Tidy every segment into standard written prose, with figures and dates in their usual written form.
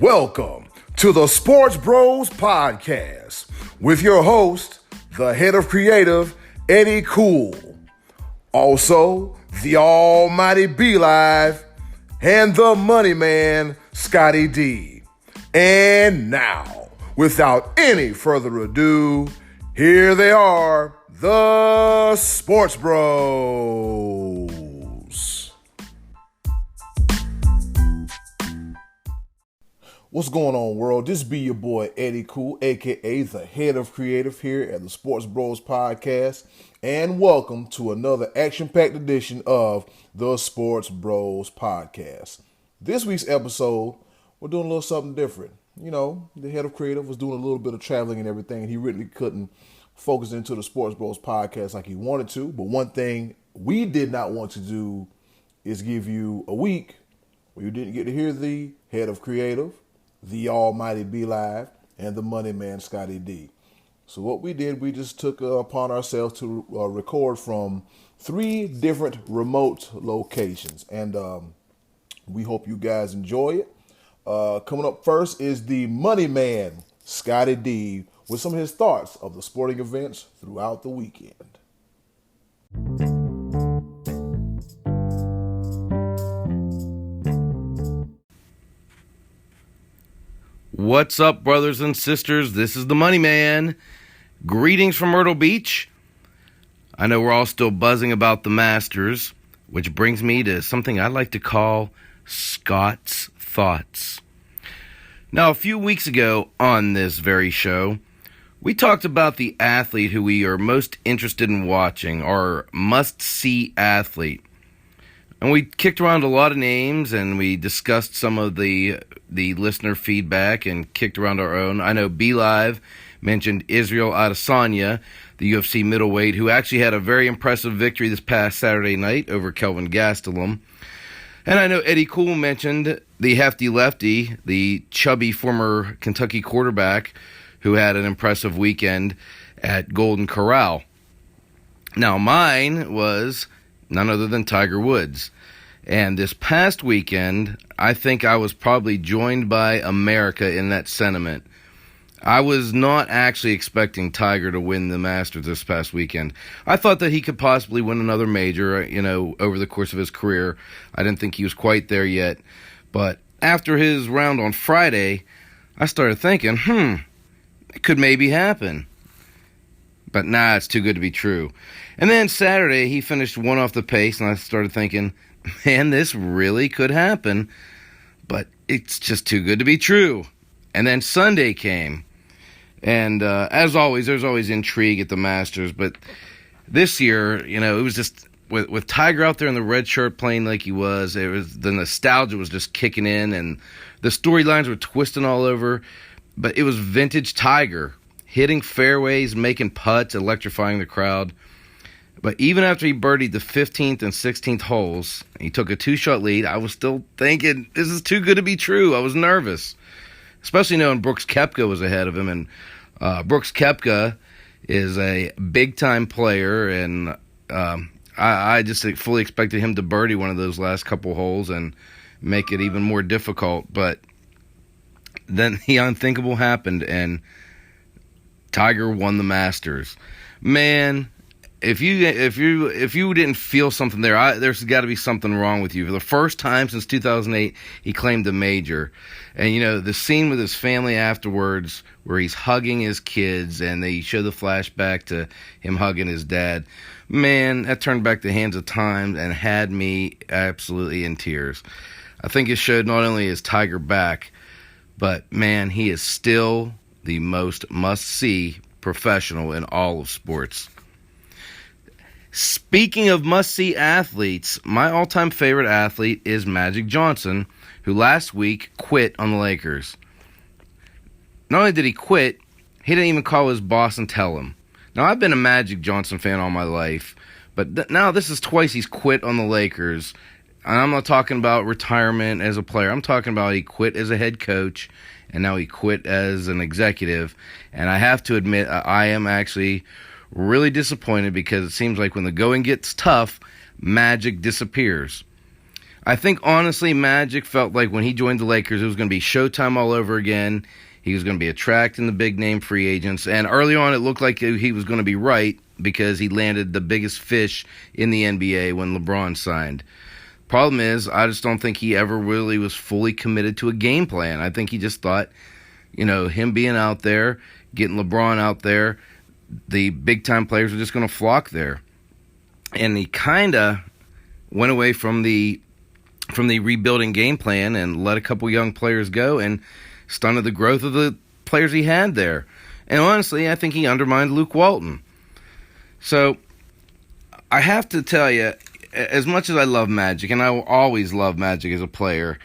Welcome to the SportsBros Podcast with your host, the head of creative, Eddie Cool. Also, the almighty B-Live and the money man, Scotty D. And now, without any further ado, here they are, the SportsBros. What's going on, world? This be your boy, Eddie Cool, a.k.a. the head of creative here at the SportsBros Podcast, and welcome to another action-packed edition of the SportsBros Podcast. This week's episode, we're doing a little something different. You know, the head of creative was doing a little bit of traveling and everything, and he really couldn't focus into the SportsBros Podcast like he wanted to, but one thing we did not want to do is give you a week where you didn't get to hear the head of creative, the almighty B-Live, and the money man, Scotty D. So what we did, we just took upon ourselves to record from 3 different remote locations. And we hope you guys enjoy it. Coming up first is the money man, Scotty D, with some of his thoughts of the sporting events throughout the weekend. What's up, brothers and sisters? This is the Money Man. Greetings from Myrtle Beach. I know we're all still buzzing about the Masters, which brings me to something I like to call Scott's Thoughts. Now, a few weeks ago on this very show, we talked about the athlete who we are most interested in watching, our must-see athlete. And we kicked around a lot of names, and we discussed some of the listener feedback and kicked around our own. I know B-Live mentioned Israel Adesanya, the UFC middleweight, who actually had a very impressive victory this past Saturday night over Kelvin Gastelum. And I know Eddie Cool mentioned the hefty lefty, the chubby former Kentucky quarterback, who had an impressive weekend at Golden Corral. Now, mine was none other than Tiger Woods. And this past weekend, I think I was probably joined by America in that sentiment. I was not actually expecting Tiger to win the Masters this past weekend. I thought that he could possibly win another major, over the course of his career. I didn't think he was quite there yet. But after his round on Friday, I started thinking, it could maybe happen. But nah, it's too good to be true. And then Saturday, he finished one off the pace, and I started thinking, man, this really could happen. But it's just too good to be true. And then Sunday came. And as always, there's always intrigue at the Masters. But this year, it was just, with Tiger out there in the red shirt playing like he was, the nostalgia was just kicking in, and the storylines were twisting all over. But it was vintage Tiger, hitting fairways, making putts, electrifying the crowd. But even after he birdied the 15th and 16th holes, he took a 2-shot lead, I was still thinking, this is too good to be true. I was nervous, especially knowing Brooks Koepka was ahead of him. And Brooks Koepka is a big-time player, and I just fully expected him to birdie one of those last couple holes and make it even more difficult. But then the unthinkable happened, and Tiger won the Masters. Man, if you didn't feel something there, there's got to be something wrong with you. For the first time since 2008, he claimed a major. And, the scene with his family afterwards where he's hugging his kids and they show the flashback to him hugging his dad, man, that turned back the hands of time and had me absolutely in tears. I think it showed not only is Tiger back, but, man, he is still the most must-see professional in all of sports. Speaking of must-see athletes, my all-time favorite athlete is Magic Johnson, who last week quit on the Lakers. Not only did he quit, he didn't even call his boss and tell him. Now, I've been a Magic Johnson fan all my life, but now this is twice he's quit on the Lakers. And I'm not talking about retirement as a player. I'm talking about he quit as a head coach, and now he quit as an executive. And I have to admit, I am actually really disappointed because it seems like when the going gets tough, Magic disappears. I think, honestly, Magic felt like when he joined the Lakers, it was going to be Showtime all over again. He was going to be attracting the big-name free agents. And early on, it looked like he was going to be right because he landed the biggest fish in the NBA when LeBron signed. Problem is, I just don't think he ever really was fully committed to a game plan. I think he just thought, him being out there, getting LeBron out there, the big-time players were just going to flock there. And he kind of went away from the rebuilding game plan and let a couple young players go and stunted the growth of the players he had there. And honestly, I think he undermined Luke Walton. So I have to tell you, as much as I love Magic, and I will always love Magic as a player,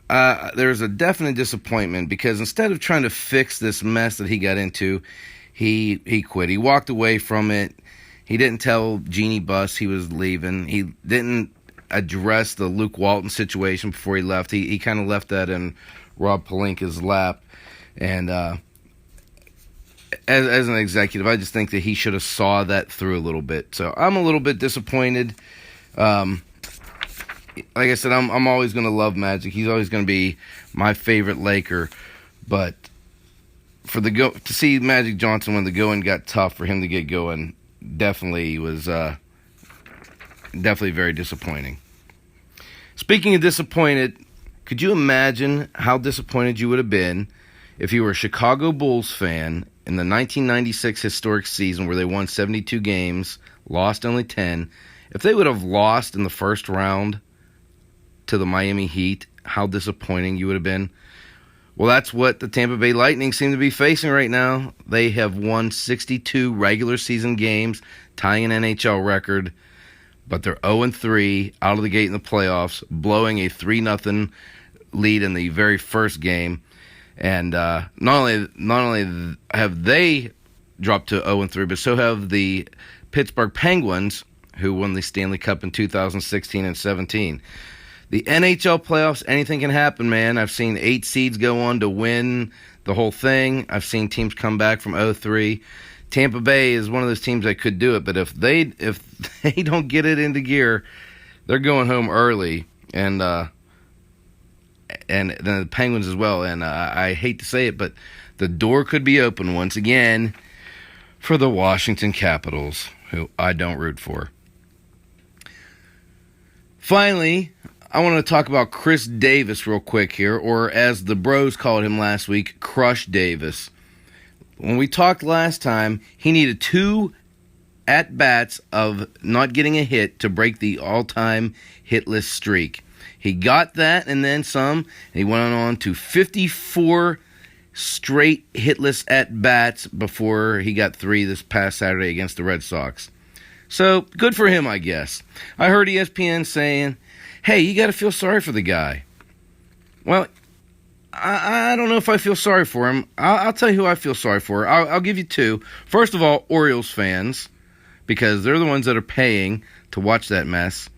there's a definite disappointment because instead of trying to fix this mess that he got into, he quit. He walked away from it. He didn't tell Jeannie Buss he was leaving. He didn't address the Luke Walton situation before he left. He kind of left that in Rob Pelinka's lap. And as an executive, I just think that he should have saw that through a little bit. So I'm a little bit disappointed. Like I said, I'm always going to love Magic. He's always going to be my favorite Laker. But to see Magic Johnson when the going got tough for him to get going definitely was definitely very disappointing. Speaking of disappointed, could you imagine how disappointed you would have been if you were a Chicago Bulls fan in the 1996 historic season where they won 72 games, lost only 10, if they would have lost in the first round to the Miami Heat, how disappointing you would have been? Well, that's what the Tampa Bay Lightning seem to be facing right now. They have won 62 regular season games, tying an NHL record, but they're 0-3 out of the gate in the playoffs, blowing a 3-0 lead in the very first game. And not only have they dropped to 0-3, but so have the Pittsburgh Penguins, who won the Stanley Cup in 2016 and 17. The NHL playoffs, anything can happen, man. I've seen 8 seeds go on to win the whole thing. I've seen teams come back from 0-3. Tampa Bay is one of those teams that could do it, but if they don't get it into gear, they're going home early, and then the Penguins as well. And I hate to say it, but the door could be open once again for the Washington Capitals, who I don't root for. Finally, I want to talk about Chris Davis real quick here, or as the Bros called him last week, Crush Davis. When we talked last time, he needed 2 at-bats of not getting a hit to break the all-time hitless streak. He got that and then some, and he went on to 54 straight hitless at-bats before he got 3 this past Saturday against the Red Sox. So, good for him, I guess. I heard ESPN saying, hey, you got to feel sorry for the guy. Well, I don't know if I feel sorry for him. I'll tell you who I feel sorry for. I'll give you 2. First of all, Orioles fans, because they're the ones that are paying to watch that mess.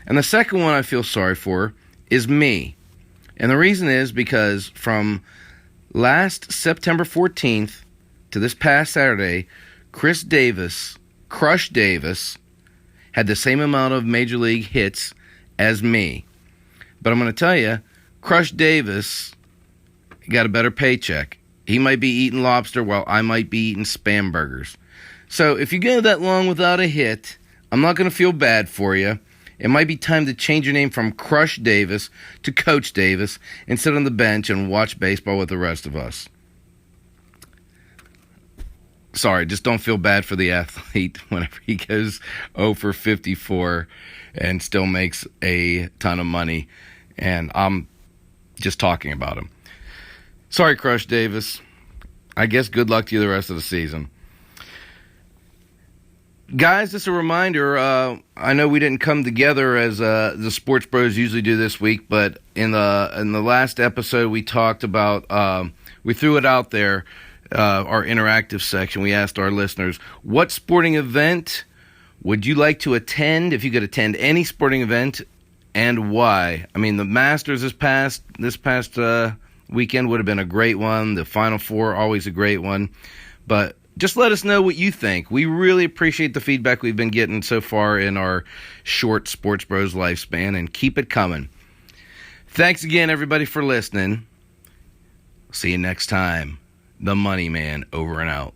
And the second one I feel sorry for is me. And the reason is because from last September 14th to this past Saturday, Chris Davis, Crush Davis, had the same amount of Major League hits as me. But I'm going to tell you, Crush Davis got a better paycheck. He might be eating lobster while I might be eating Spam burgers. So if you go that long without a hit, I'm not going to feel bad for you. It might be time to change your name from Crush Davis to Coach Davis and sit on the bench and watch baseball with the rest of us. Sorry, just don't feel bad for the athlete whenever he goes 0 for 54 and still makes a ton of money. And I'm just talking about him. Sorry, Crush Davis. I guess good luck to you the rest of the season. Guys, just a reminder, I know we didn't come together as the Sports Bros usually do this week, but in the last episode we talked about, we threw it out there, our interactive section. We asked our listeners, what sporting event would you like to attend if you could attend any sporting event, and why? I mean, the Masters this past weekend would have been a great one. The Final Four, always a great one. But just let us know what you think. We really appreciate the feedback we've been getting so far in our short Sports Bros lifespan, and keep it coming. Thanks again, everybody, for listening. See you next time. The Money Man, over and out.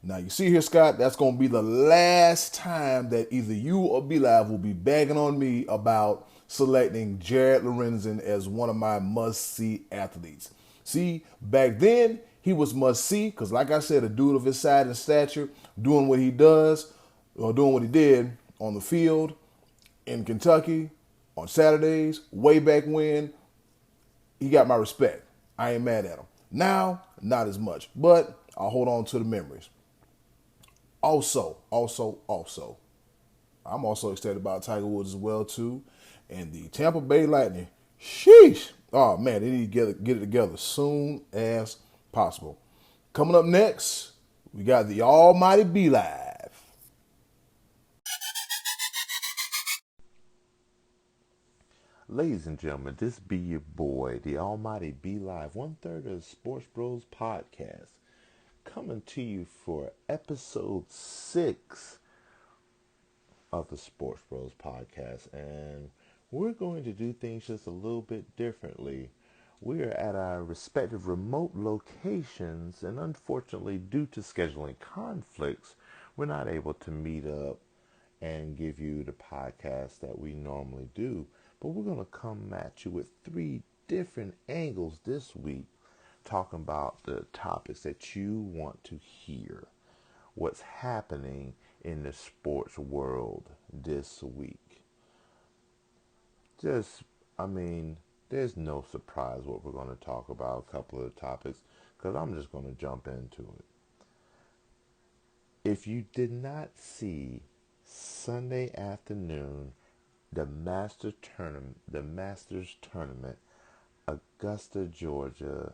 Now, you see here, Scott, that's going to be the last time that either you or B-Live will be bagging on me about selecting Jared Lorenzen as one of my must-see athletes. See, back then, he was must-see because, like I said, a dude of his size and stature, doing what he does, or doing what he did on the field in Kentucky on Saturdays, way back when, he got my respect. I ain't mad at him. Now, not as much, but I'll hold on to the memories. Also, I'm also excited about Tiger Woods as well too, and the Tampa Bay Lightning. Sheesh! Oh man, they need to get it together soon as possible. Coming up next, we got the Almighty Be Live. Ladies and gentlemen, this be your boy, the Almighty Be Live, 1/3 of the Sports Bros Podcast, coming to you for episode 6 of the Sports Bros Podcast, and we're going to do things just a little bit differently. We are at our respective remote locations, and unfortunately, due to scheduling conflicts, we're not able to meet up and give you the podcast that we normally do. But we're going to come at you with 3 different angles this week, talking about the topics that you want to hear. What's happening in the sports world this week. Just, I mean, there's no surprise what we're going to talk about, a couple of the topics, because I'm just going to jump into it. If you did not see Sunday afternoon, the Masters tournament, Augusta, Georgia,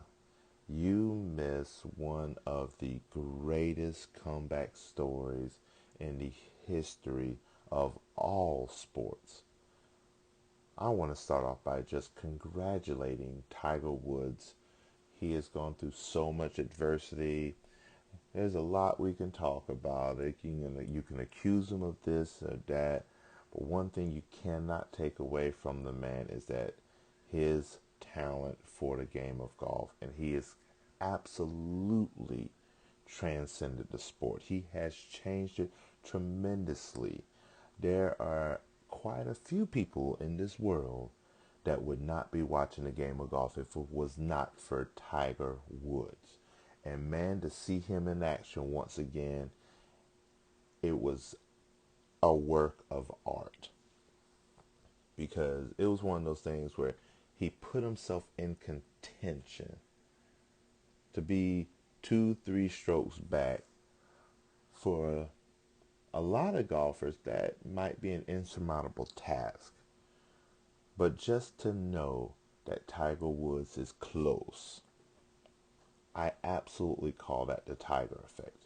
you miss one of the greatest comeback stories in the history of all sports. I want to start off by just congratulating Tiger Woods. He has gone through so much adversity. There's a lot we can talk about. You can accuse him of this or that, but one thing you cannot take away from the man is that his talent for the game of golf, and he has absolutely transcended the sport. He has changed it tremendously. There are quite a few people in this world that would not be watching the game of golf if it was not for Tiger Woods. And man, to see him in action once again, it was a work of art. Because it was one of those things where he put himself in contention to be 2-3 strokes back. For a lot of golfers, that might be an insurmountable task. But just to know that Tiger Woods is close, I absolutely call that the Tiger effect.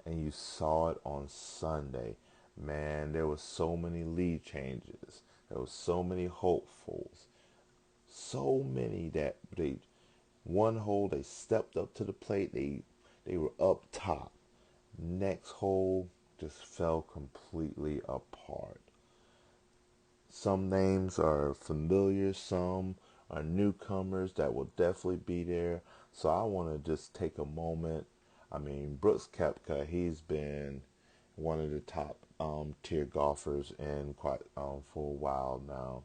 And you saw it on Sunday. Man, there was so many lead changes. There was so many hopefuls. So many that one hole they stepped up to the plate. They were up top. Next hole just fell completely apart. Some names are familiar, some are newcomers that will definitely be there. So I want to just take a moment. I mean, Brooks Koepka, he's been one of the top tier golfers in quite for a while now.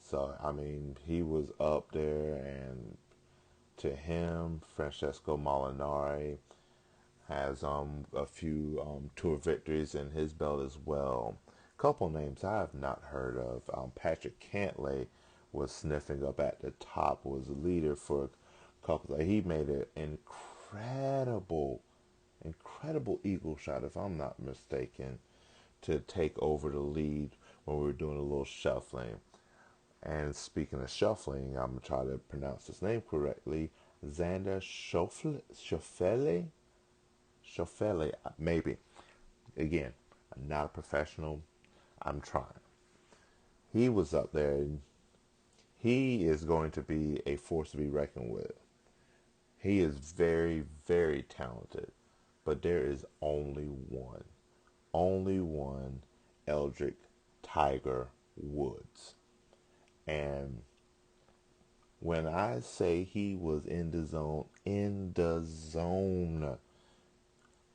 So I mean, he was up there, and to him, Francesco Molinari has a few tour victories in his belt as well. Couple names I have not heard of. Patrick Cantlay was sniffing up at the top, was a leader for a couple. He made an incredible eagle shot, if I'm not mistaken, to take over the lead when we were doing a little shuffling. And speaking of shuffling, I'm going to try to pronounce his name correctly. Xander Schauffele, maybe. Again, I'm not a professional. I'm trying. He was up there, and he is going to be a force to be reckoned with. He is very, very talented, but there is only one Eldrick Tiger Woods. And when I say he was in the zone,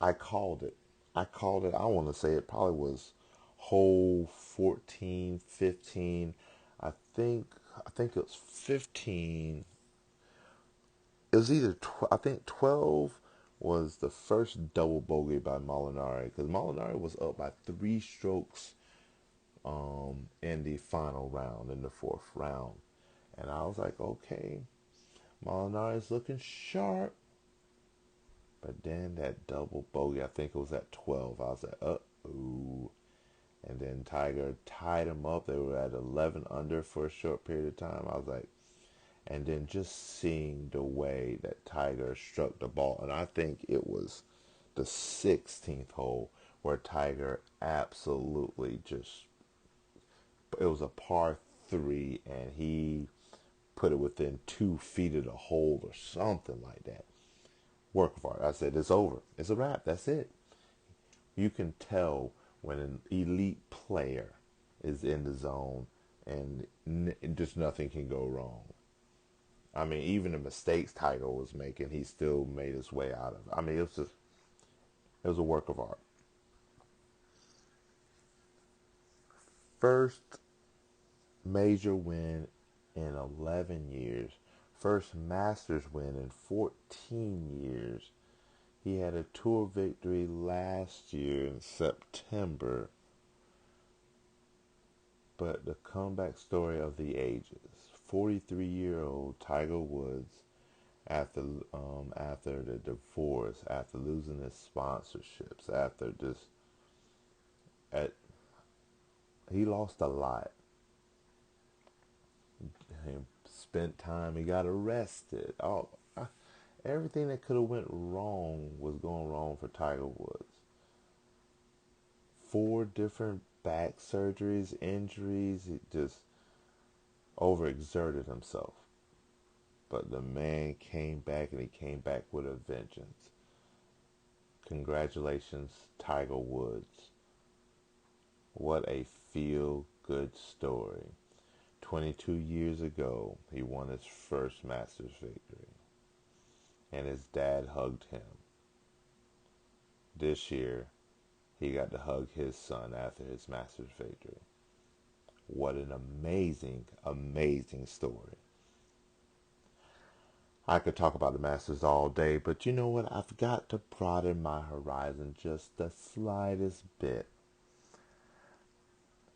I called it. I want to say it probably was hole 14, 15. I think I think it was 15. It was either I think 12 was the first double bogey by Molinari, because Molinari was up by 3 strokes in the final round, in the fourth round. And I was like, okay, Molinari's looking sharp. But then that double bogey, I think it was at 12. I was like, uh-oh. And then Tiger tied him up. They were at 11 under for a short period of time. I was like, and then just seeing the way that Tiger struck the ball. And I think it was the 16th hole where Tiger absolutely just, it was a par 3 and he put it within 2 feet of the hole or something like that. Work of art. I said, it's over. It's a wrap. That's it. You can tell when an elite player is in the zone and just nothing can go wrong. I mean, even the mistakes Tiger was making, he still made his way out of it. I mean, it was a work of art. First major win in 11 years. First Masters win in 14 years. He had a tour victory last year in September. But the comeback story of the ages. 43-year-old Tiger Woods, after the divorce, after losing his sponsorships, after just he lost a lot. He spent time. He got arrested. Everything that could have went wrong was going wrong for Tiger Woods. 4 different back surgeries, injuries. He just overexerted himself. But the man came back, and he came back with a vengeance. Congratulations, Tiger Woods. What a feel-good story. 22 years ago, he won his first Masters victory, and his dad hugged him. This year, he got to hug his son after his Masters victory. What an amazing, amazing story. I could talk about the Masters all day, but you know what? I've got to broaden my horizon just the slightest bit.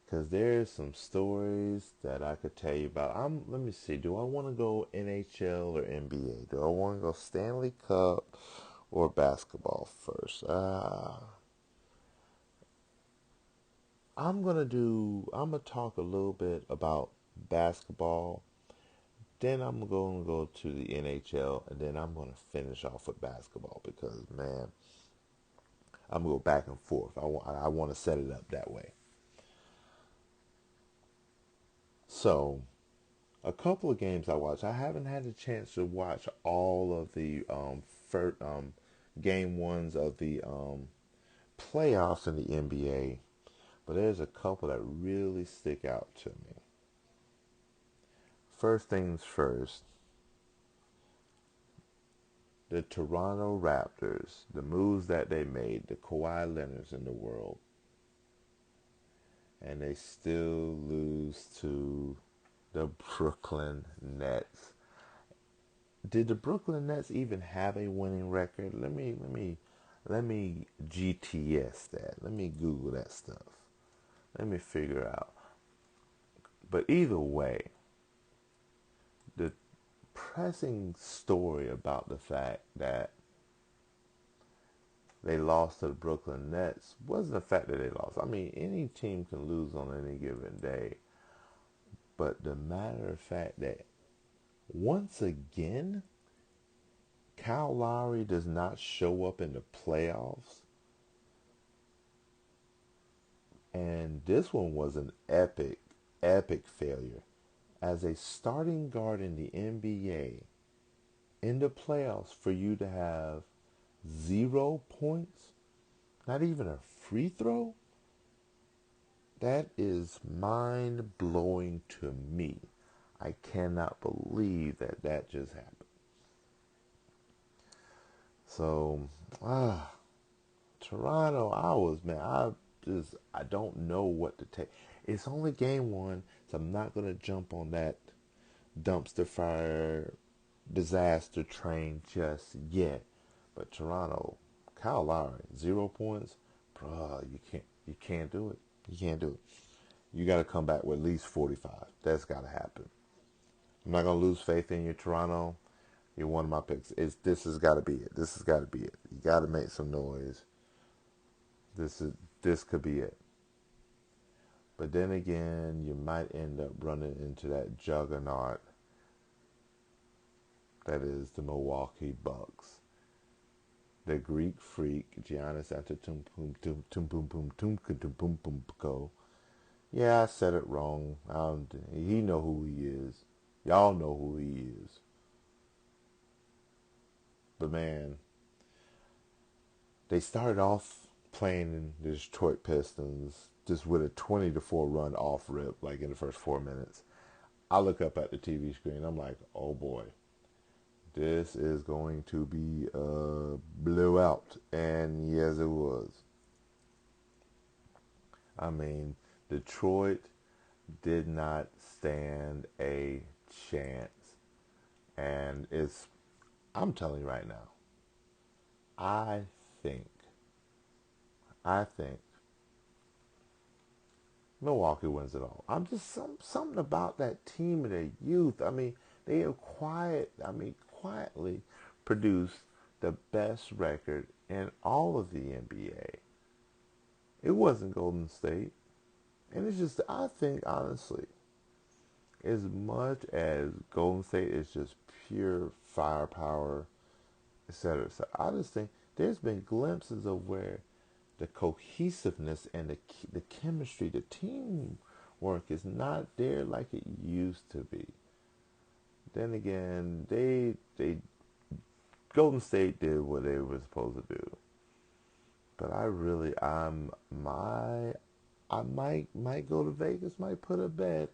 Because there's some stories that I could tell you about. Let me see. Do I want to go NHL or NBA? Do I want to go Stanley Cup or basketball first? I'm going to talk a little bit about basketball. Then I'm going to go to the NHL, and then I'm going to finish off with basketball because, man, I'm going to go back and forth. I want to set it up that way. So, a couple of games I watched. I haven't had a chance to watch all of the game ones of the playoffs in the NBA, but there's a couple that really stick out to me. First things first, the Toronto Raptors, the moves that they made, the Kawhi Leonards in the world, and they still lose to the Brooklyn Nets. Did the Brooklyn Nets even have a winning record? Let me GTS that. Let me Google that stuff. Let me figure out. But either way, the pressing story about the fact that they lost to the Brooklyn Nets wasn't the fact that they lost. I mean, any team can lose on any given day. But the matter of fact that once again, Kyle Lowry does not show up in the playoffs. And this one was an epic, epic failure. As a starting guard in the NBA, in the playoffs, for you to have 0 points, not even a free throw, That is mind-blowing to me. I cannot believe that that just happened. So, Toronto, I don't know what to take. It's only game one, so I'm not going to jump on that dumpster fire disaster train just yet. But Toronto, Kyle Lowry, 0 points, bruh, you can't do it. You can't do it. You got to come back with at least 45. That's got to happen. I'm not gonna lose faith in you, Toronto. You're one of my picks. This has got to be it. This has got to be it. You got to make some noise. This could be it. But then again, you might end up running into that juggernaut that is the Milwaukee Bucks. The Greek freak, Giannis Antetokounmpo. Yeah, I said it wrong. He know who he is. Y'all know who he is. But man, they started off playing in the Detroit Pistons just with a 20-4 run off rip, like in the first 4 minutes. I look up at the TV screen. I'm like, oh boy, this is going to be a blowout. And yes, it was. I mean, Detroit did not stand a chance. And I'm telling you right now, I think, I think Milwaukee wins it all. I'm just something about that team and their youth. I mean, they have quietly produced the best record in all of the NBA. It wasn't Golden State. And it's just, I think, honestly, as much as Golden State is just pure firepower, etc., etc., I just think there's been glimpses of where the cohesiveness and the chemistry, the teamwork is not there like it used to be. Then again, they Golden State did what they were supposed to do. But I might go to Vegas, might put a bet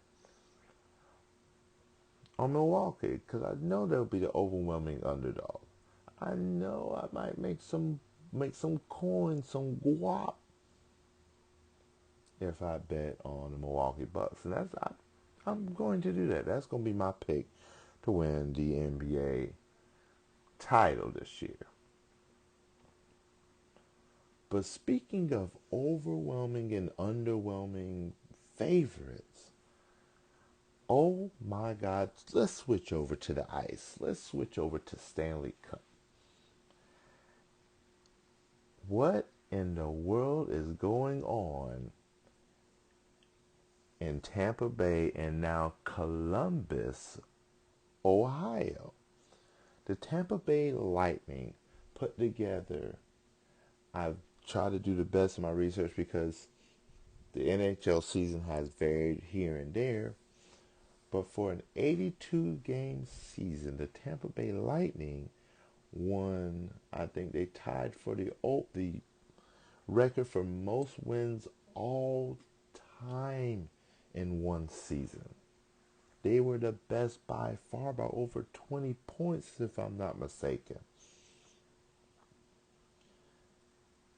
on Milwaukee because I know they'll be the overwhelming underdog. I know I might make some coin, some guap if I bet on the Milwaukee Bucks, and I'm going to do that. That's going to be my pick to win the NBA title this year. But speaking of overwhelming and underwhelming favorites, oh my God, let's switch over to the ice. Let's switch over to Stanley Cup. What in the world is going on in Tampa Bay and now Columbus, Ohio? The Tampa Bay Lightning put together, I've tried to do the best in my research because the NHL season has varied here and there, but for an 82-game season, the Tampa Bay Lightning won, I think they tied for the record for most wins all time in one season. They were the best by far, by over 20 points, if I'm not mistaken.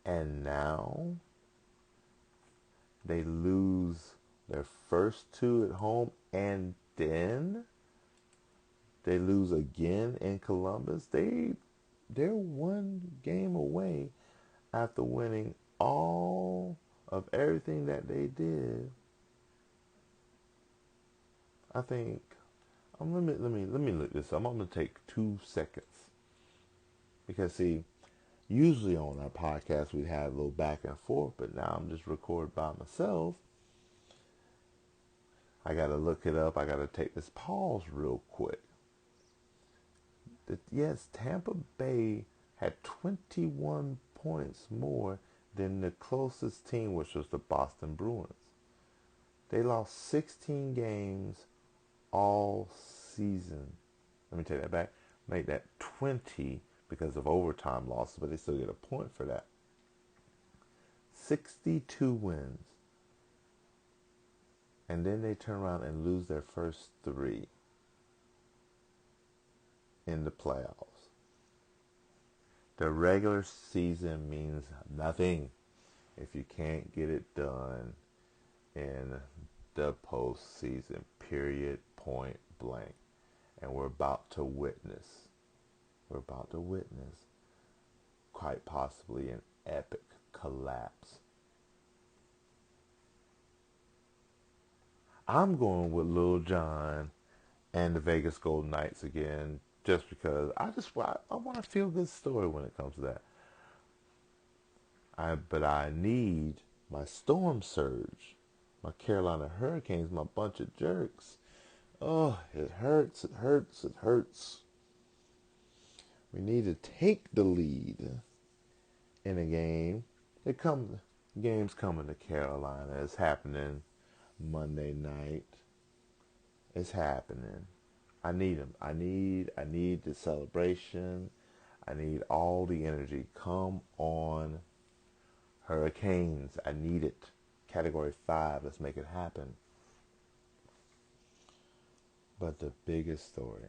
And now they lose their first two at home, and then they lose again in Columbus. They're one game away after winning all of everything that they did. I think let me look this up. I'm gonna take 2 seconds because see, usually on our podcast we have a little back and forth, but now I'm just recording by myself. I gotta look it up. I gotta take this pause real quick. Yes, Tampa Bay had 21 points more than the closest team, which was the Boston Bruins. They lost 16 games all season. Let me take that back. Make that 20 because of overtime losses, but they still get a point for that. 62 wins. And then they turn around and lose their first three in the playoffs. The regular season means nothing if you can't get it done in the postseason, period, point blank. And we're about to witness, quite possibly an epic collapse. I'm going with Lil Jon and the Vegas Golden Knights again, just because I want a feel good story when it comes to that. But I need my Storm Surge, my Carolina Hurricanes, my bunch of jerks. Oh, it hurts, it hurts, it hurts. We need to take the lead in a game. Game's coming to Carolina. It's happening Monday night. It's happening. I need them. I need the celebration. I need all the energy. Come on, Hurricanes. I need it. Category 5. Let's make it happen. But the biggest story,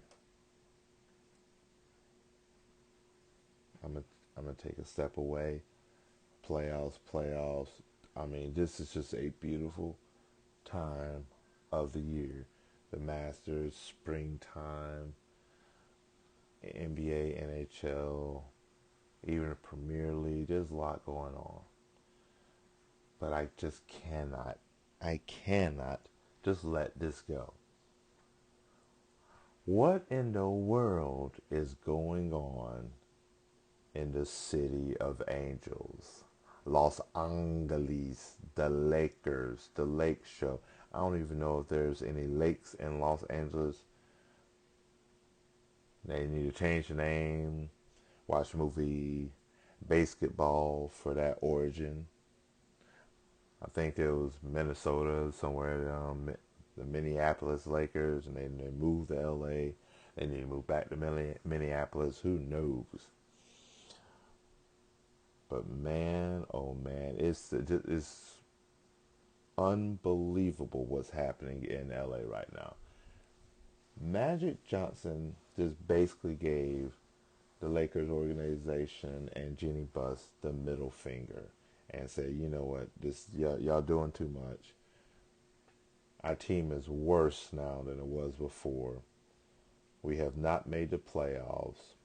I'm gonna take a step away. Playoffs. I mean, this is just a beautiful time of the year. The Masters, springtime, NBA, NHL, even the Premier League. There's a lot going on. But I cannot just let this go. What in the world is going on in the city of angels? Los Angeles, the Lakers, the Lake Show. I don't even know if there's any lakes in Los Angeles. They need to change the name, watch the movie Basketball for that origin. I think there was Minnesota, somewhere, the Minneapolis Lakers, and they moved to LA. They need to move back to Minneapolis. Who knows? But man, oh man, it's unbelievable what's happening in LA right now. Magic Johnson just basically gave the Lakers organization and Jeannie Buss the middle finger and said, you know what, this y'all doing too much. Our team is worse now than it was before. We have not made the playoffs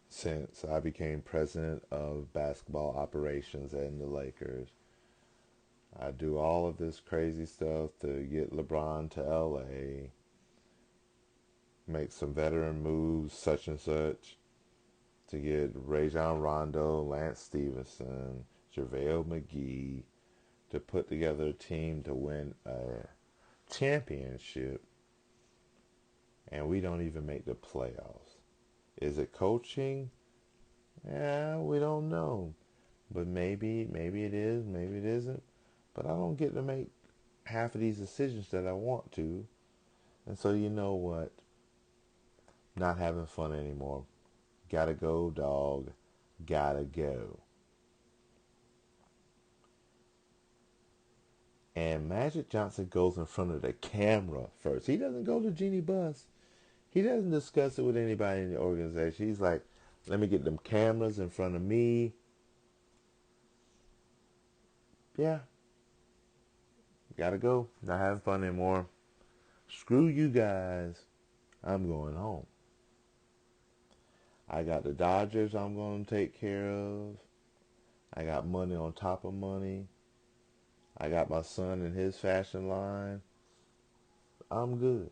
since I became president of basketball operations in the Lakers. I do all of this crazy stuff to get LeBron to LA, make some veteran moves, such and such, to get Rajon Rondo, Lance Stevenson, JaVale McGee, to put together a team to win a championship, and we don't even make the playoffs. Is it coaching? Yeah, we don't know. But maybe it is, maybe it isn't. But I don't get to make half of these decisions that I want to. And so you know what? Not having fun anymore. Gotta go, dog. Gotta go. And Magic Johnson goes in front of the camera first. He doesn't go to Jeannie Buss. He doesn't discuss it with anybody in the organization. He's like, let me get them cameras in front of me. Yeah. Gotta go. Not having fun anymore. Screw you guys. I'm going home. I got the Dodgers I'm going to take care of. I got money on top of money. I got my son in his fashion line. I'm good.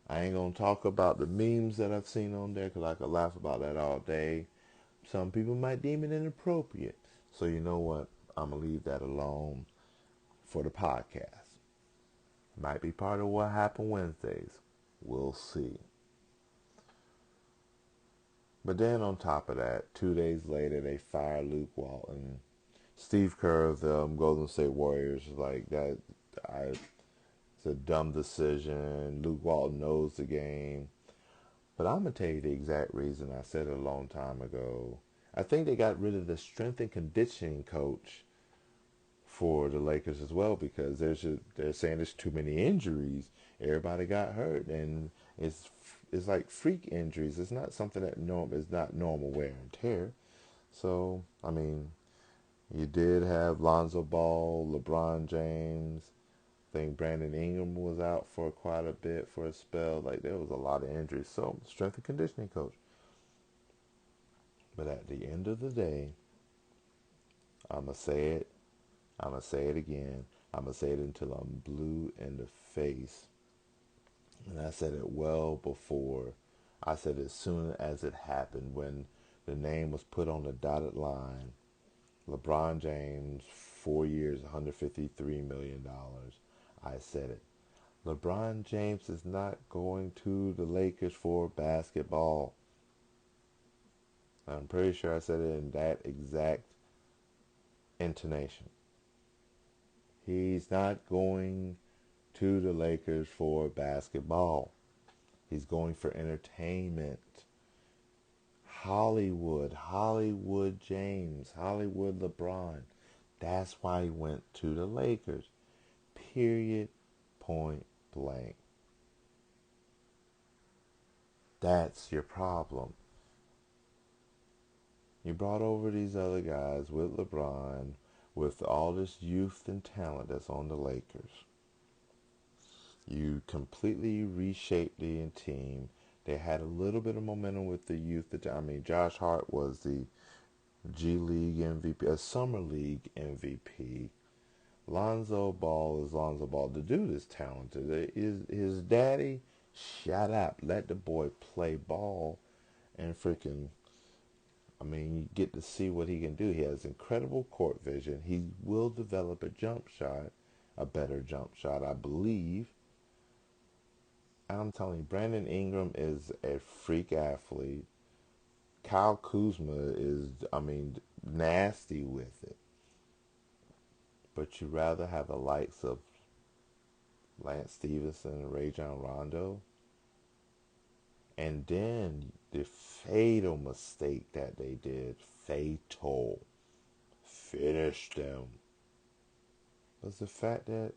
I ain't going to talk about the memes that I've seen on there because I could laugh about that all day. Some people might deem it inappropriate. So you know what? I'm going to leave that alone for the podcast. Might be part of what happened Wednesdays. We'll see. But then on top of that, 2 days later, they fire Luke Walton. Steve Kerr of the Golden State Warriors is like, it's a dumb decision. Luke Walton knows the game. But I'm going to tell you the exact reason. I said it a long time ago. I think they got rid of the strength and conditioning coach for the Lakers as well, because they're saying there's too many injuries. Everybody got hurt, and it's like freak injuries. It's not something that is not normal wear and tear. So I mean, you did have Lonzo Ball, LeBron James. I think Brandon Ingram was out for quite a bit for a spell. Like, there was a lot of injuries. So strength and conditioning coach. But at the end of the day, I'ma say it. I'ma say it again. I'ma say it until I'm blue in the face. And I said it well before. I said as soon as it happened, when the name was put on the dotted line. LeBron James, 4 years, $153 million. I said it. LeBron James is not going to the Lakers for basketball. I'm pretty sure I said it in that exact intonation. He's not going to the Lakers for basketball. He's going for entertainment. Hollywood James, Hollywood LeBron. That's why he went to the Lakers. Period. Point blank. That's your problem. You brought over these other guys with LeBron, with all this youth and talent that's on the Lakers. You completely reshaped the team. They had a little bit of momentum with the youth. I mean, Josh Hart was the G League MVP, a Summer League MVP. Lonzo Ball is Lonzo Ball. The dude is talented. His daddy, shut up. Let the boy play ball and freaking, I mean, you get to see what he can do. He has incredible court vision. He will develop a jump shot, a better jump shot, I believe. I'm telling you, Brandon Ingram is a freak athlete. Kyle Kuzma is, I mean, nasty with it. But you rather have the likes of Lance Stevenson and Rajon Rondo. And then the fatal mistake that they did, fatal, finished them, was the fact that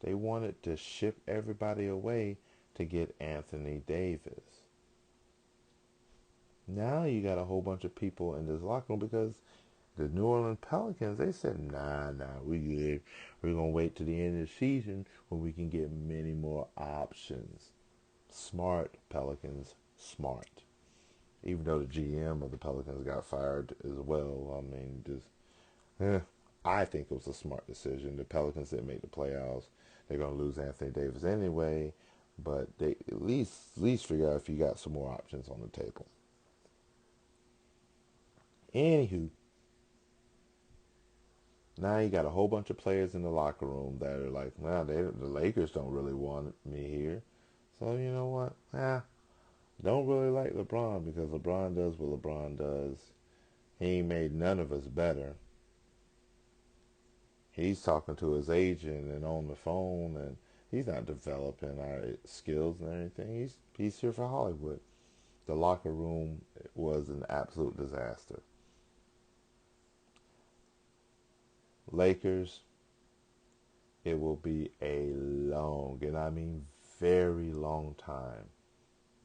they wanted to ship everybody away to get Anthony Davis. Now you got a whole bunch of people in this locker room, because the New Orleans Pelicans, they said, nah, we good. We're going to wait to the end of the season when we can get many more options. Smart Pelicans, smart. Even though the GM of the Pelicans got fired as well. I mean, I think it was a smart decision. The Pelicans didn't make the playoffs. They're going to lose Anthony Davis anyway. But they at least figure out if you got some more options on the table. Anywho, now you got a whole bunch of players in the locker room that are like, well, the Lakers don't really want me here. So you know what? Don't really like LeBron, because LeBron does what LeBron does. He ain't made none of us better. He's talking to his agent and on the phone, and he's not developing our skills and everything. He's here for Hollywood. The locker room was an absolute disaster. Lakers, it will be a long, and I mean very long time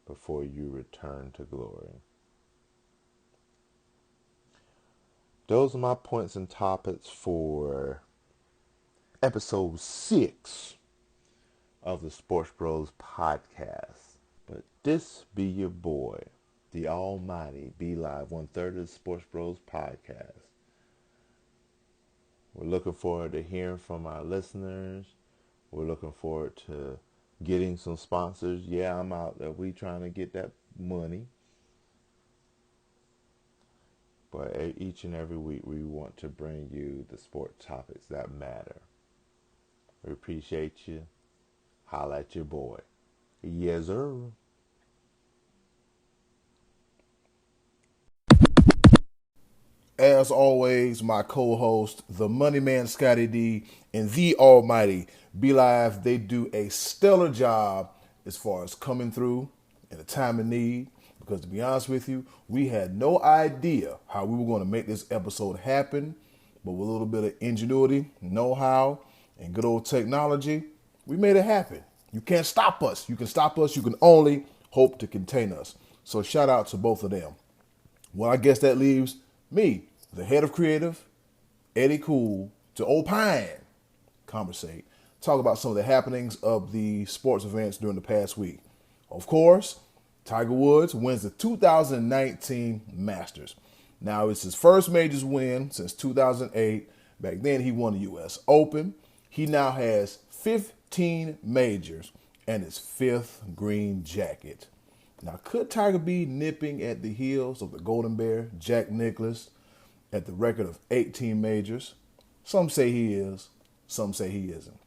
before you return to glory. Those are my points and topics for episode 6 of the Sports Bros Podcast. But this be your boy, the almighty Be Live, 1/3 of the Sports Bros Podcast. We're looking forward to hearing from our listeners. We're looking forward to getting some sponsors. Yeah, I'm out there. We trying to get that money. But each and every week we want to bring you the sport topics that matter. We appreciate you. Holla at your boy. Yes, sir. As always, my co-host, the Money Man Scotty D, and the Almighty Be Live, they do a stellar job as far as coming through in a time of need. because to be honest with you, we had no idea how we were going to make this episode happen, but with a little bit of ingenuity, know-how, and good old technology, we made it happen. You can't stop us. You can stop us. You can only hope to contain us. So shout out to both of them. Well, I guess that leaves me, the head of creative, Eddie Cool, to opine, conversate, talk about some of the happenings of the sports events during the past week. Of course, Tiger Woods wins the 2019 Masters. Now, it's his first majors win since 2008. Back then, he won the U.S. Open. He now has 15 majors and his fifth green jacket. Now, could Tiger be nipping at the heels of the Golden Bear, Jack Nicklaus, at the record of 18 majors? Some say he is, some say he isn't.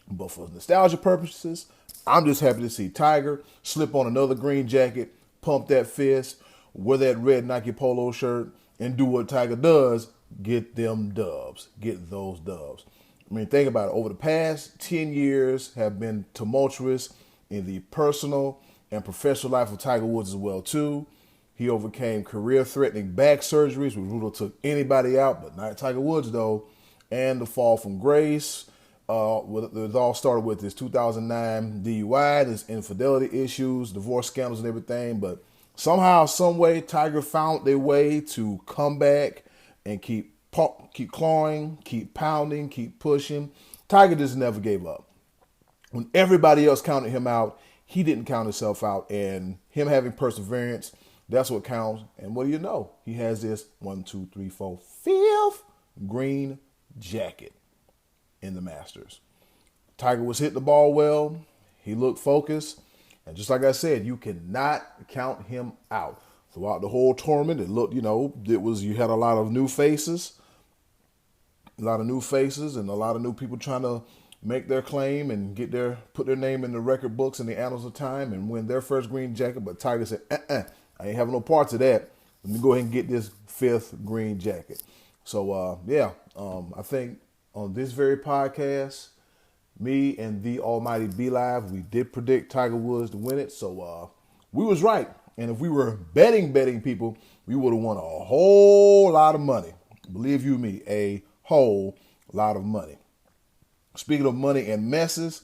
But for nostalgia purposes, I'm just happy to see Tiger slip on another green jacket, pump that fist, wear that red Nike polo shirt, and do what Tiger does, get them dubs, get those dubs. I mean, think about it. Over the past 10 years have been tumultuous in the personal and professional life of Tiger Woods as well, too. He overcame career-threatening back surgeries, which would have took anybody out, but not Tiger Woods, though, and the fall from grace. It all started with his 2009 DUI, his infidelity issues, divorce scandals and everything. But somehow, some way, Tiger found their way to come back and keep clawing, keep pounding, keep pushing. Tiger just never gave up. When everybody else counted him out, he didn't count himself out. And him having perseverance, that's what counts. And what do you know? He has this 5th green jacket in the Masters. Tiger was hitting the ball well. He looked focused. And just like I said, you cannot count him out. Throughout the whole tournament, it looked, you had a lot of new faces. A lot of new faces and a lot of new people trying to make their claim and put their name in the record books and the annals of time and win their first green jacket. But Tiger said, I ain't having no parts of that. Let me go ahead and get this 5th green jacket. So, I think on this very podcast, me and the almighty B Live, we did predict Tiger Woods to win it. So we was right. And if we were betting people, we would have won a whole lot of money. Believe you me, a whole lot of money. Speaking of money and messes,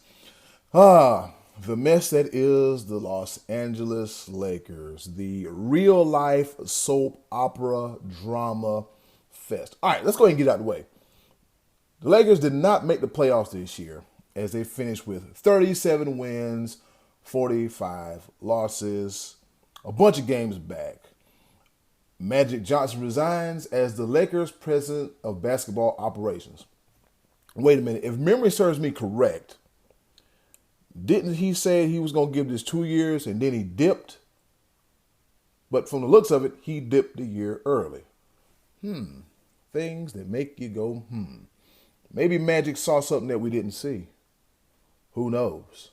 the mess that is the Los Angeles Lakers, the real life soap opera drama fest. All right, let's go ahead and get it out of the way. The Lakers did not make the playoffs this year as they finished with 37 wins, 45 losses, a bunch of games back. Magic Johnson resigns as the Lakers president of basketball operations. Wait a minute. If memory serves me correct, didn't he say he was going to give this 2 years and then he dipped? But from the looks of it, he dipped a year early. Things that make you go, Maybe Magic saw something that we didn't see. Who knows?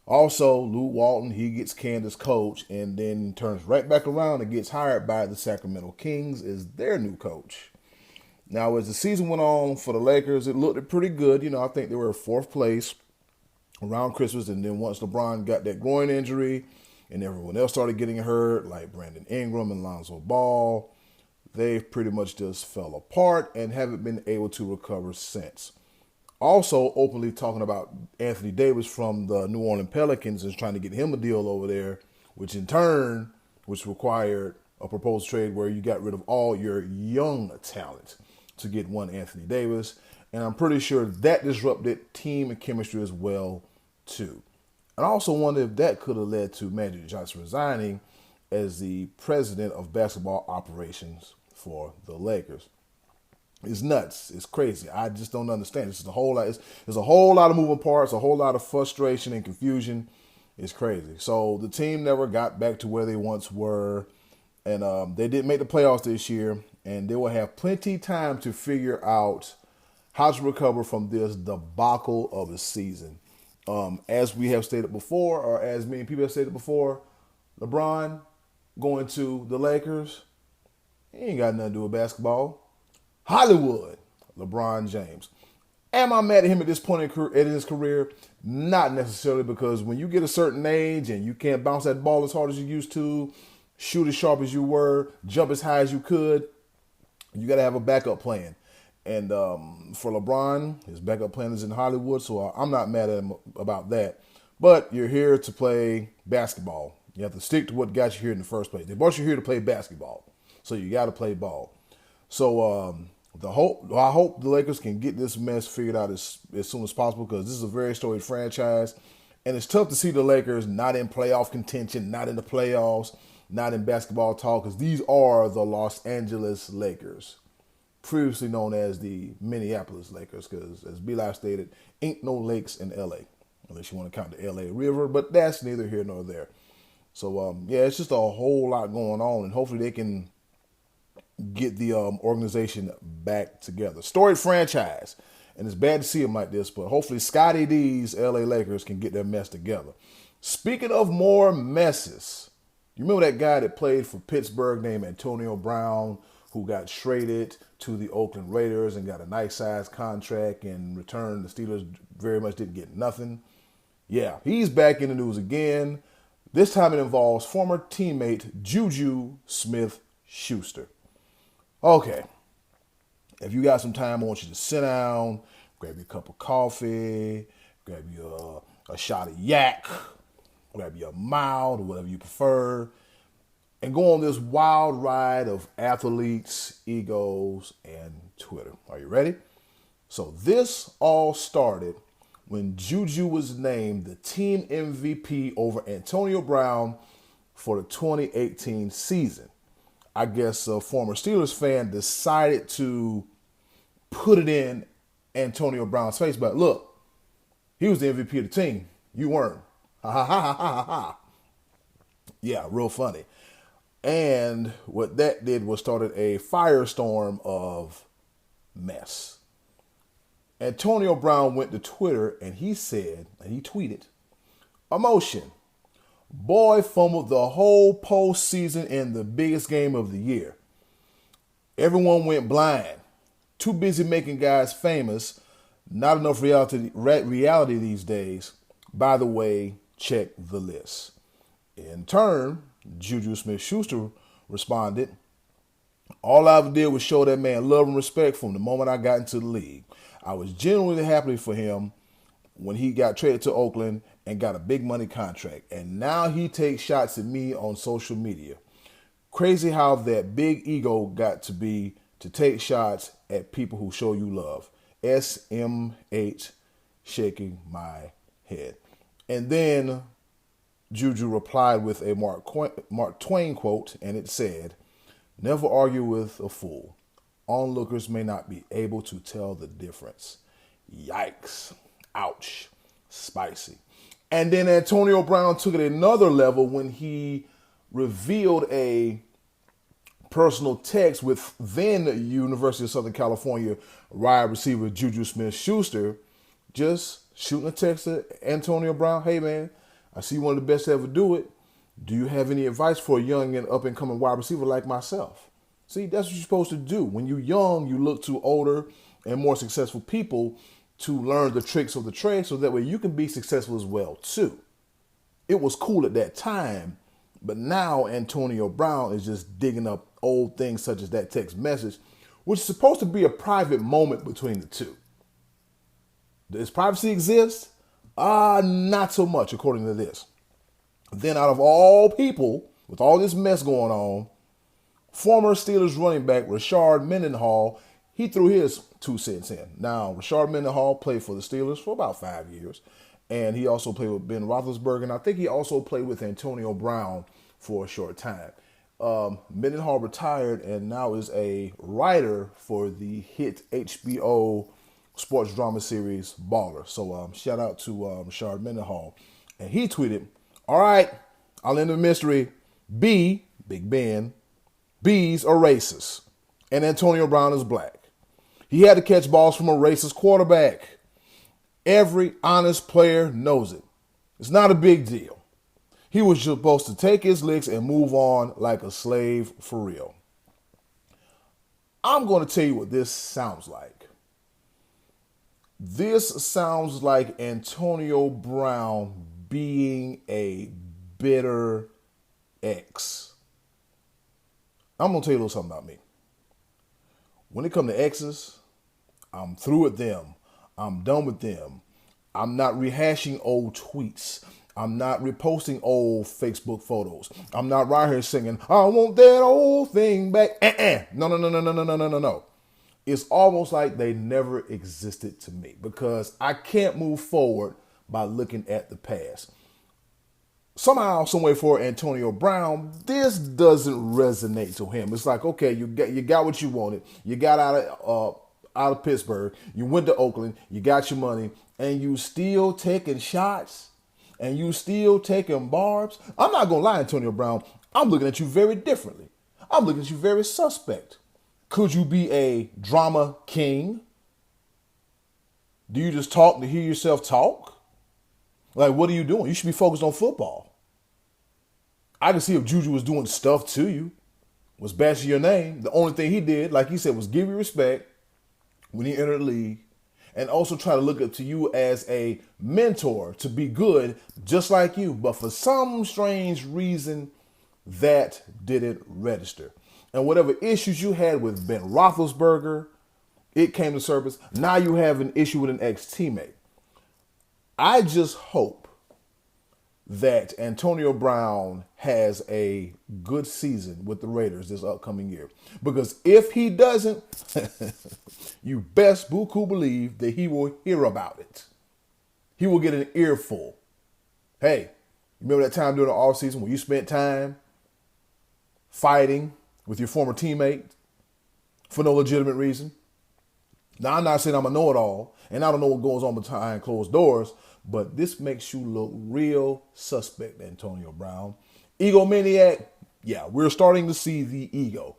Also, Lou Walton, he gets canned as coach and then turns right back around and gets hired by the Sacramento Kings as their new coach. Now, as the season went on for the Lakers, it looked pretty good. I think they were 4th place around Christmas. And then once LeBron got that groin injury and everyone else started getting hurt, like Brandon Ingram and Lonzo Ball, they pretty much just fell apart and haven't been able to recover since. Also openly talking about Anthony Davis from the New Orleans Pelicans and trying to get him a deal over there, which required a proposed trade where you got rid of all your young talent to get one Anthony Davis. And I'm pretty sure that disrupted team chemistry as well, too. And I also wonder if that could have led to Magic Johnson resigning as the president of basketball operations for the Lakers. It's nuts. It's crazy. I just don't understand. There's a whole lot of moving parts, a whole lot of frustration and confusion. It's crazy. So the team never got back to where they once were, and they didn't make the playoffs this year, and they will have plenty time to figure out how to recover from this debacle of a season. As we have stated before, or as many people have stated before, LeBron going to the Lakers, he ain't got nothing to do with basketball. Hollywood, LeBron James. Am I mad at him at this point in his career? Not necessarily, because when you get a certain age and you can't bounce that ball as hard as you used to, shoot as sharp as you were, jump as high as you could, you got to have a backup plan. And for LeBron, his backup plan is in Hollywood, so I'm not mad at him about that. But you're here to play basketball. You have to stick to what got you here in the first place. They brought you here to play basketball, so you got to play ball. So I hope the Lakers can get this mess figured out as soon as possible, because this is a very storied franchise, and it's tough to see the Lakers not in playoff contention, not in the playoffs, not in basketball talk, because these are the Los Angeles Lakers, previously known as the Minneapolis Lakers, because as B-Live stated, ain't no lakes in L.A., unless you want to count the L.A. River, but that's neither here nor there. So, it's just a whole lot going on, and hopefully they can get the organization back together. Storied franchise, and it's bad to see them like this, but hopefully Scotty D's LA Lakers can get their mess together. Speaking of more messes, you remember that guy that played for Pittsburgh named Antonio Brown, who got traded to the Oakland Raiders and got a nice size contract? In return, the Steelers very much didn't get nothing. Yeah, he's back in the news again. This time it involves former teammate Juju Smith-Schuster. Okay, if you got some time, I want you to sit down, grab you a cup of coffee, grab you a shot of yak, grab you a mild or whatever you prefer, and go on this wild ride of athletes, egos, and Twitter. Are you ready? So this all started when Juju was named the team MVP over Antonio Brown for the 2018 season. I guess a former Steelers fan decided to put it in Antonio Brown's face. But look, he was the MVP of the team. You weren't. Ha ha ha ha ha ha. Yeah, real funny. And what that did was started a firestorm of mess. Antonio Brown went to Twitter and he said, and he tweeted, "Emotion. Boy fumbled the whole postseason in the biggest game of the year. Everyone went blind. Too busy making guys famous. Not enough reality these days. By the way, check the list." In turn, Juju Smith-Schuster responded, "All I ever did was show that man love and respect from the moment I got into the league. I was genuinely happy for him when he got traded to Oakland and got a big money contract. And now he takes shots at me on social media. Crazy how that big ego got to be to take shots at people who show you love. SMH, shaking my head." And then Juju replied with a Mark Twain quote, and it said, "Never argue with a fool. Onlookers may not be able to tell the difference." Yikes. Ouch. Spicy. And then Antonio Brown took it another level when he revealed a personal text with then University of Southern California wide receiver Juju Smith-Schuster, just shooting a text to Antonio Brown. "Hey, man, I see you one of the best to ever do it. Do you have any advice for a young and up-and-coming wide receiver like myself?" See, that's what you're supposed to do. When you're young, you look to older and more successful people to learn the tricks of the trade so that way you can be successful as well, too. It was cool at that time, but now Antonio Brown is just digging up old things such as that text message, which is supposed to be a private moment between the two. Does privacy exist? Not so much, according to this. Then out of all people, with all this mess going on, former Steelers running back Rashard Mendenhall, he threw his 2 cents in. Now, Rashard Mendenhall played for the Steelers for about 5 years, and he also played with Ben Roethlisberger, and I think he also played with Antonio Brown for a short time. Mendenhall retired and now is a writer for the hit HBO sports drama series Baller. So shout out to Rashard Mendenhall. And he tweeted, "All right, I'll end the mystery. B, Big Ben, B's are racist, and Antonio Brown is black. He had to catch balls from a racist quarterback. Every honest player knows it. It's not a big deal. He was supposed to take his licks and move on like a slave for real." I'm going to tell you what this sounds like. This sounds like Antonio Brown being a bitter ex. I'm going to tell you a little something about me. When it comes to exes, I'm through with them. I'm done with them. I'm not rehashing old tweets. I'm not reposting old Facebook photos. I'm not right here singing, I want that old thing back. No. It's almost like they never existed to me because I can't move forward by looking at the past. Somehow, some way for Antonio Brown, this doesn't resonate to him. It's like, okay, you got what you wanted. You got out of Pittsburgh. You went to Oakland. You got your money, and you still taking shots, and you still taking barbs. I'm not gonna lie, Antonio Brown. I'm looking at you very differently. I'm looking at you very suspect. Could you be a drama king? Do you just talk to hear yourself talk? Like, what are you doing? You should be focused on football. I can see if Juju was doing stuff to you, was bashing your name. The only thing he did, like he said, was give you respect when he entered the league and also try to look up to you as a mentor to be good just like you. But for some strange reason, that didn't register. And whatever issues you had with Ben Roethlisberger, it came to surface. Now you have an issue with an ex-teammate. I just hope that Antonio Brown has a good season with the Raiders this upcoming year. Because if he doesn't, you best buku believe that he will hear about it. He will get an earful. Hey, you remember that time during the offseason when you spent time fighting with your former teammate for no legitimate reason? Now, I'm not saying I'm a know-it-all, and I don't know what goes on behind closed doors, but this makes you look real suspect, Antonio Brown. Egomaniac, yeah, we're starting to see the ego.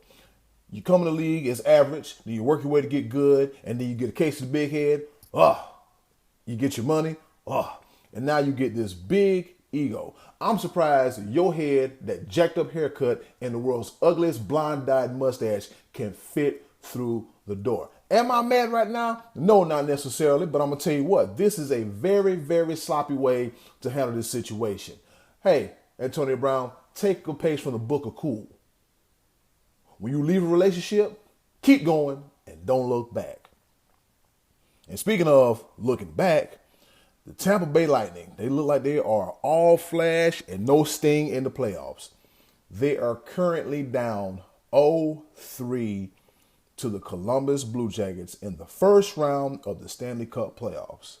You come in the league as average, then you work your way to get good, and then you get a case of the big head. You get your money. And now you get this big ego. I'm surprised your head, that jacked up haircut, and the world's ugliest blonde-dyed mustache can fit through the door. Am I mad right now? No, not necessarily, but I'm going to tell you what. This is a very, very sloppy way to handle this situation. Hey, Antonio Brown, take a page from the book of cool. When you leave a relationship, keep going and don't look back. And speaking of looking back, the Tampa Bay Lightning, they look like they are all flash and no sting in the playoffs. They are currently down 0-3 to the Columbus Blue Jackets in the first round of the Stanley Cup playoffs.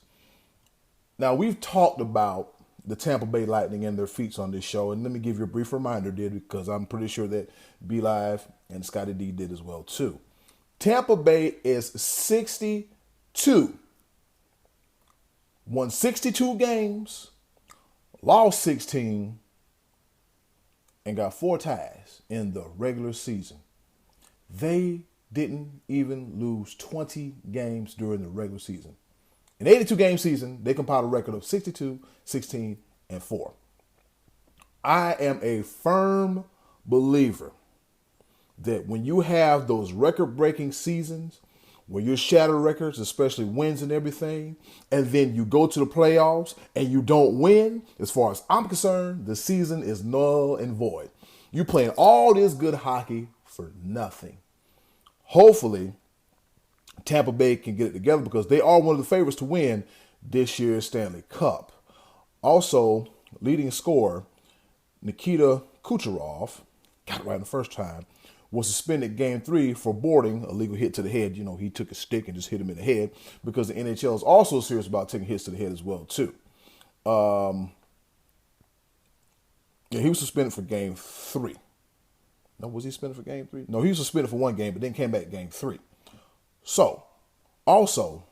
Now, we've talked about the Tampa Bay Lightning and their feats on this show, and let me give you a brief reminder, because I'm pretty sure that B Live and Scotty D did as well, too. Tampa Bay is 62. Won 62 games, lost 16, and got 4 ties in the regular season. They didn't even lose 20 games during the regular season. In the 82-game season, they compiled a record of 62, 16, and 4. I am a firm believer that when you have those record-breaking seasons, where you shatter records, especially wins and everything, and then you go to the playoffs and you don't win, as far as I'm concerned, the season is null and void. You're playing all this good hockey for nothing. Hopefully, Tampa Bay can get it together because they are one of the favorites to win this year's Stanley Cup. Also, leading scorer Nikita Kucherov, got it right the first time, was suspended Game 3 for boarding a legal hit to the head. You know, he took a stick and just hit him in the head because the NHL is also serious about taking hits to the head as well, too. He was suspended for Game 3. No, was he suspended for Game 3? No, he was suspended for 1 game, but then came back Game 3. So, also,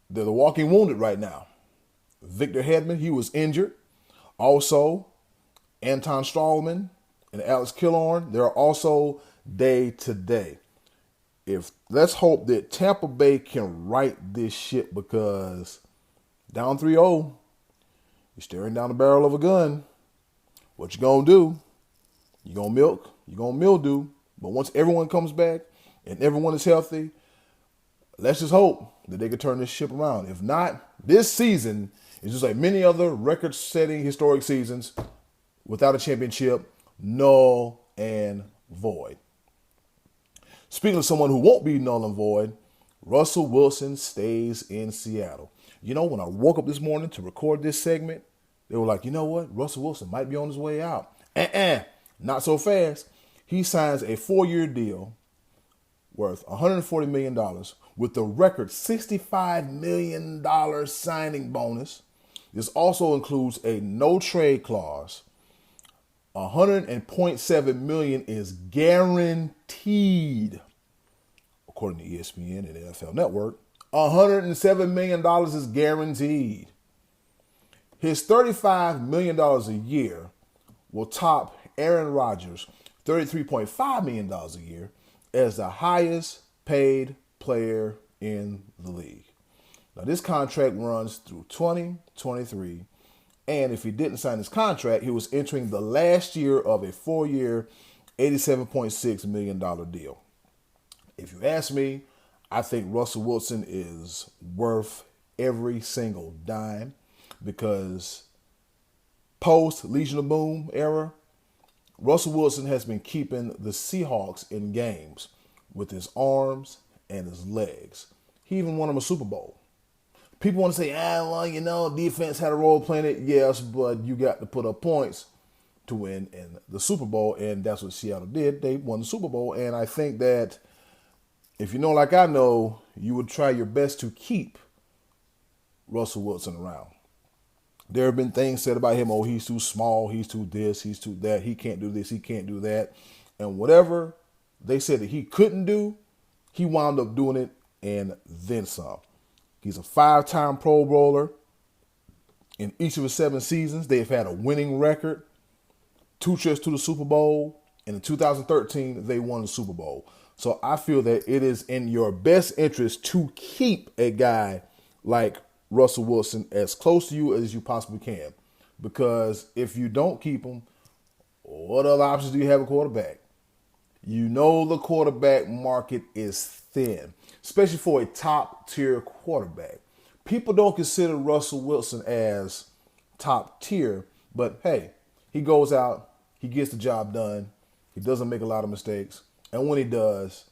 they're the walking wounded right now. Victor Hedman, he was injured. Also, Anton Strawman and Alex Killorn, they're also day to day. Let's hope that Tampa Bay can right this ship because down 3-0, you're staring down the barrel of a gun. What you gonna do? You're going to milk, you're going to mildew. But once everyone comes back and everyone is healthy, Let's just hope that they can turn this ship around. If not, this season is just like many other record-setting historic seasons without a championship, null and void. Speaking of someone who won't be null and void, Russell Wilson stays in Seattle. You know, when I woke up this morning to record this segment, they were like, you know what? Russell Wilson might be on his way out. Not so fast. He signs a 4-year deal worth $140 million with the record $65 million signing bonus. This also includes a no-trade clause. $100.7 million is guaranteed, according to ESPN and NFL Network. $107 million is guaranteed. His $35 million a year will top Aaron Rodgers' $33.5 million a year as the highest paid player in the league. Now, this contract runs through 2023, and if he didn't sign his contract, he was entering the last year of a 4-year, $87.6 million deal. If you ask me, I think Russell Wilson is worth every single dime because post Legion of Boom era, Russell Wilson has been keeping the Seahawks in games with his arms and his legs. He even won them a Super Bowl. People want to say, defense had a role playing it. Yes, but you got to put up points to win in the Super Bowl, and that's what Seattle did. They won the Super Bowl, and I think that if you know like I know, you would try your best to keep Russell Wilson around. There have been things said about him, he's too small, he's too this, he's too that, he can't do this, he can't do that. And whatever they said that he couldn't do, he wound up doing it and then some. He's a 5-time Pro Bowler. In each of his 7 seasons, they've had a winning record, 2 trips to the Super Bowl, and in 2013, they won the Super Bowl. So I feel that it is in your best interest to keep a guy like Russell Wilson as close to you as you possibly can. Because if you don't keep him, what other options do you have at quarterback? You know the quarterback market is thin, especially for a top-tier quarterback. People don't consider Russell Wilson as top tier, but hey, he goes out, he gets the job done, he doesn't make a lot of mistakes, and when he does,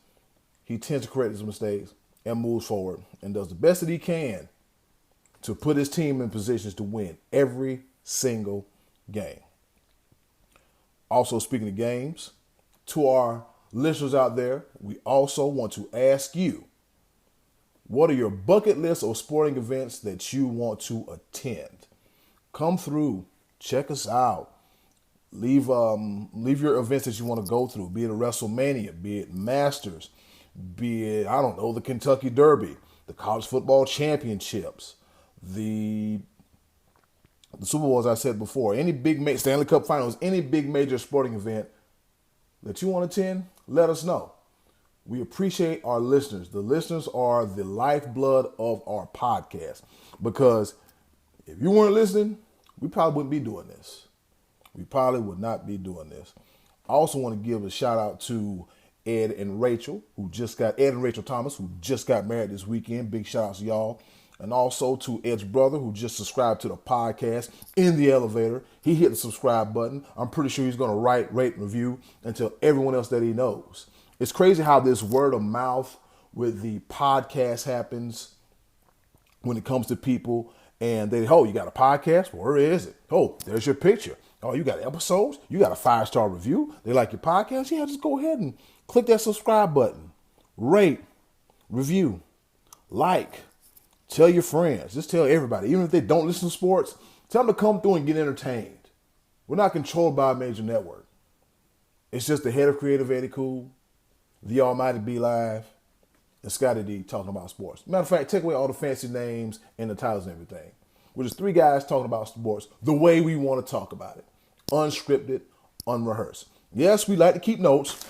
he tends to correct his mistakes and moves forward and does the best that he can to put his team in positions to win every single game. Also, speaking of games, to our listeners out there, we also want to ask you, what are your bucket list of sporting events that you want to attend? Come through, check us out. Leave your events that you want to go through, be it a WrestleMania, be it Masters, be it, the Kentucky Derby, the College Football Championships, the Super Bowl, as I said before, any big Stanley Cup Finals, any big major sporting event that you want to attend, let us know. We appreciate our listeners. The listeners are the lifeblood of our podcast because if you weren't listening, we probably wouldn't be doing this. We probably would not be doing this. I also want to give a shout out to Ed and Rachel Thomas, who just got married this weekend. Big shout out to y'all. And also to Ed's brother, who just subscribed to the podcast in the elevator. He hit the subscribe button. I'm pretty sure he's going to rate, and review, and tell everyone else that he knows. It's crazy how this word of mouth with the podcast happens when it comes to people. And they, you got a podcast? Where is it? There's your picture. You got episodes? You got a 5-star review? They like your podcast? Yeah, just go ahead and click that subscribe button. Rate, review, like. Tell your friends. Just tell everybody. Even if they don't listen to sports, tell them to come through and get entertained. We're not controlled by a major network. It's just the head of creative, Eddie Cool, the almighty B Live, and Scotty D talking about sports. Matter of fact, take away all the fancy names and the titles and everything. We're just 3 guys talking about sports the way we want to talk about it. Unscripted, unrehearsed. Yes, we like to keep notes.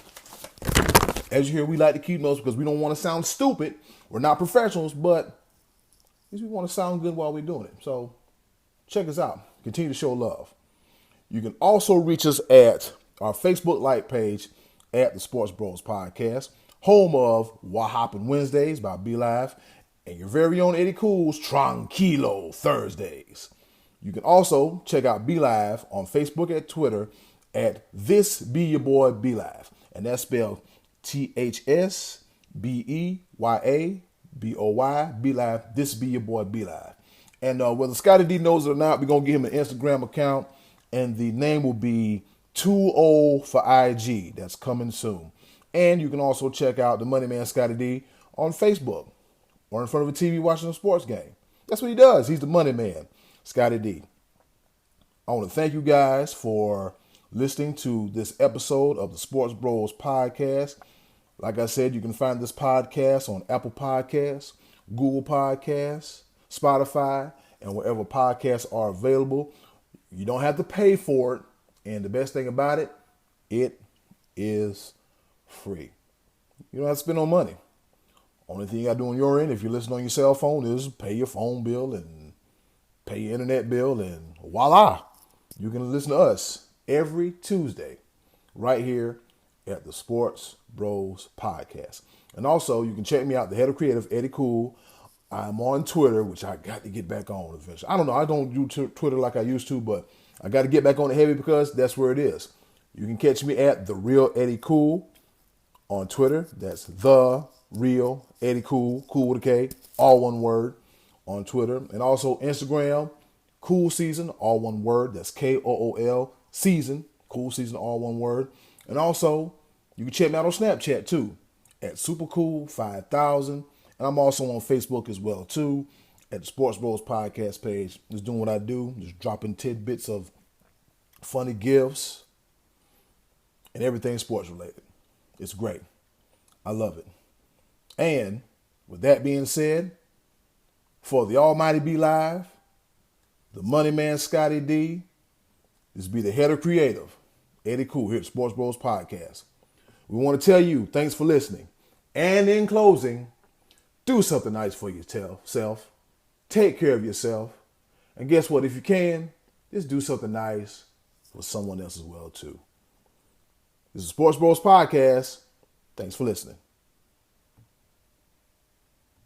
As you hear, we like to keep notes because we don't want to sound stupid. We're not professionals, but we want to sound good while we're doing it. So check us out. Continue to show love. You can also reach us at our Facebook like page, at the Sports Bros Podcast, home of What Hoppin' Wednesdays by B Live, and your very own Eddie Cool's Tranquilo Thursdays. You can also check out B Live on Facebook and Twitter at This Be Your Boy B Live, and that's spelled THSBEYABOY B Live. This Be Your Boy B Live. And whether Scotty D knows it or not, we're gonna give him an Instagram account, and the name will be Too Old for IG. That's coming soon. And you can also check out the Money Man Scotty D on Facebook or in front of a TV watching a sports game. That's what he does. He's the Money Man, Scotty D. I want to thank you guys for listening to this episode of the Sports Bros Podcast. Like I said, you can find this podcast on Apple Podcasts, Google Podcasts, Spotify, and wherever podcasts are available. You don't have to pay for it. And the best thing about it, it is free. You don't have to spend no money. Only thing you got to do on your end, if you're listening on your cell phone, is pay your phone bill and pay your internet bill, and voila, you can listen to us every Tuesday right here at the Sports Bros Podcast. And also, you can check me out, the head of creative, Eddie Cool. I'm on Twitter, which I got to get back on eventually. I don't know, I don't do Twitter like I used to, but I got to get back on it heavy because that's where it is. You can catch me at The Real Eddie Cool on Twitter. That's The Real Eddie Cool, cool with a K, all one word on Twitter. And also Instagram, Cool Season, all one word. That's KOOL Season, Cool Season, all one word. And also, you can check me out on Snapchat too, at SuperCool5000. And I'm also on Facebook as well too, at the Sports Bros Podcast page. Just doing what I do, just dropping tidbits of funny gifts and everything sports related. It's great. I love it. And with that being said, for the Almighty Be Live, the Money Man Scotty D, this be the head of creative, Eddie Cool, here at Sports Bros Podcast. We want to tell you, thanks for listening. And in closing, do something nice for yourself. Take care of yourself. And guess what? If you can, just do something nice for someone else as well, too. This is Sports Bros Podcast. Thanks for listening.